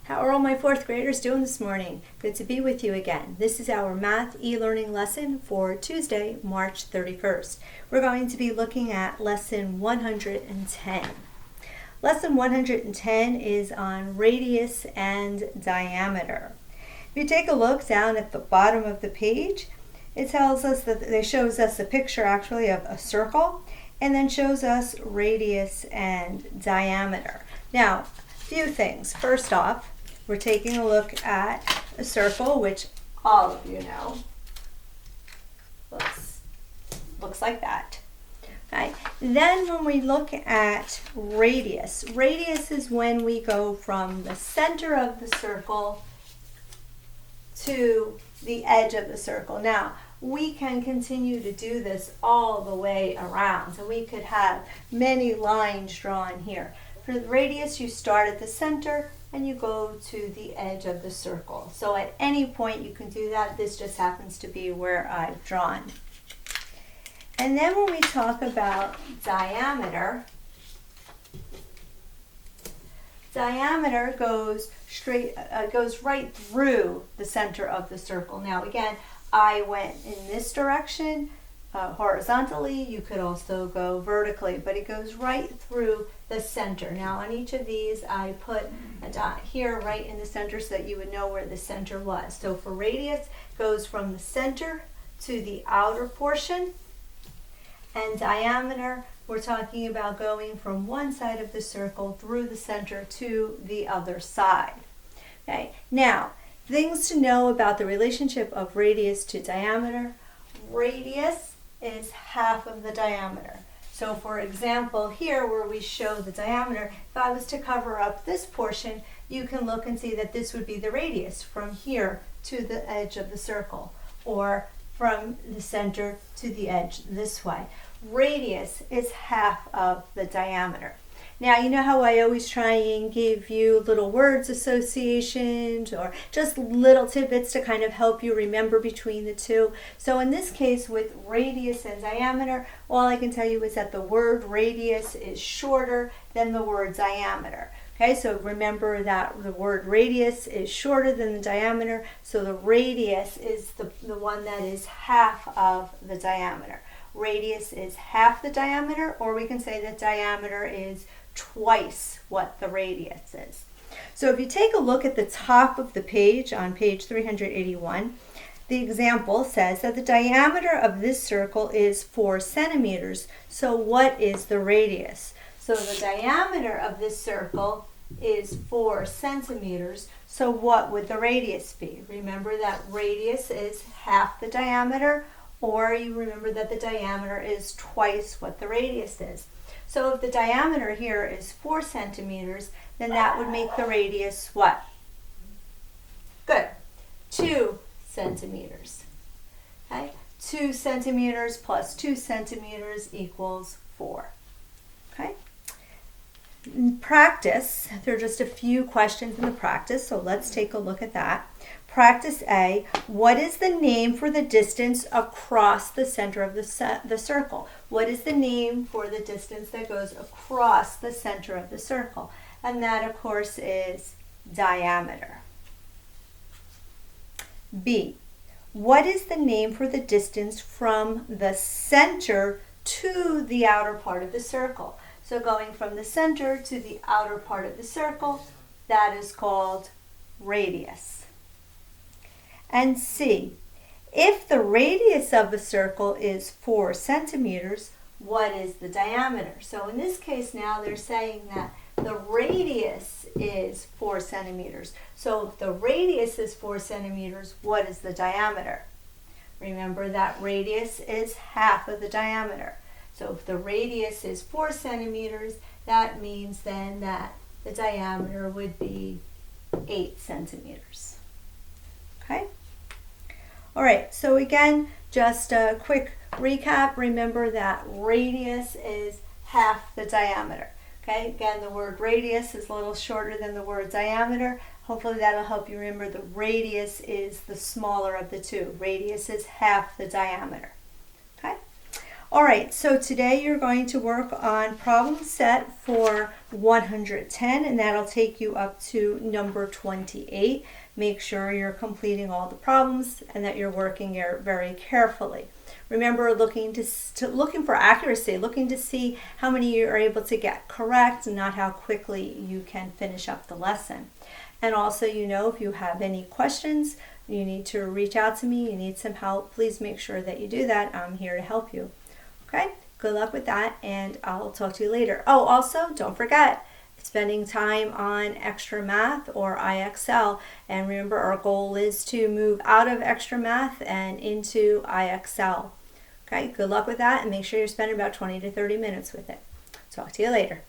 How are all my fourth graders doing this morning? Good to be with you again. This is our math e-learning lesson for Tuesday, March 31st. We're going to be looking at lesson 110. Lesson 110 is on radius and diameter. If you take a look down at the bottom of the page, it tells us that it shows us a picture actually of a circle and then shows us radius and diameter. Now, a few things. First off, we're taking a look at a circle, which all of you know looks like that. Okay. Then when we look at radius is when we go from the center of the circle to the edge of the circle. Now, we can continue to do this all the way around. So we could have many lines drawn here. For the radius, you start at the center and you go to the edge of the circle. So at any point you can do that. This just happens to be where I've drawn. And then when we talk about diameter goes right through the center of the circle. Now again, I went in this direction horizontally. You could also go vertically, but it goes right through the center. Now on each of these I put a dot here right in the center so that you would know where the center was. So for radius, it goes from the center to the outer portion, and diameter, we're talking about going from one side of the circle through the center to the other side. Okay, now things to know about the relationship of radius to diameter. Radius is half of the diameter. So for example, here where we show the diameter, if I was to cover up this portion, you can look and see that this would be the radius from here to the edge of the circle, or from the center to the edge this way. Radius is half of the diameter. Now, you know how I always try and give you little words associations or just little tidbits to kind of help you remember between the two. So in this case with radius and diameter, all I can tell you is that the word radius is shorter than the word diameter. Okay, so remember that the word radius is shorter than the diameter, so the radius is the one that is half of the diameter. Radius is half the diameter, or we can say that diameter is twice what the radius is. So if you take a look at the top of the page on page 381, the example says that the diameter of this circle is 4 centimeters. So what is the radius? So the diameter of this circle is 4 centimeters. So what would the radius be? Remember that radius is half the diameter, or you remember that the diameter is twice what the radius is. So if the diameter here is 4 centimeters, then that would make the radius what? Good. 2 centimeters. Okay? 2 centimeters plus 2 centimeters equals 4. Okay? In practice, there are just a few questions in the practice, so let's take a look at that. Practice A, what is the name for the distance across the center of the circle? What is the name for the distance that goes across the center of the circle? And that, of course, is diameter. B, what is the name for the distance from the center to the outer part of the circle? So going from the center to the outer part of the circle, that is called radius. And C, if the radius of the circle is 4 centimeters, what is the diameter? So in this case now they're saying that the radius is 4 centimeters. So if the radius is 4 centimeters, what is the diameter? Remember that radius is half of the diameter. So if the radius is 4 centimeters, that means then that the diameter would be 8 centimeters. Okay? All right, so again, just a quick recap. Remember that radius is half the diameter. Okay, again, the word radius is a little shorter than the word diameter. Hopefully that'll help you remember the radius is the smaller of the two. Radius is half the diameter. Okay? All right, so today you're going to work on problem set for 110, and that'll take you up to number 28. Make sure you're completing all the problems and that you're working here very carefully. Remember, looking for accuracy, looking to see how many you are able to get correct, not how quickly you can finish up the lesson. And also, if you have any questions, you need to reach out to me, you need some help, please make sure that you do that. I'm here to help you. Okay, good luck with that, and I'll talk to you later. Oh, also, don't forget, spending time on extra math or IXL. And remember, our goal is to move out of extra math and into IXL. Okay, good luck with that, and make sure you're spending about 20 to 30 minutes with it. Talk to you later.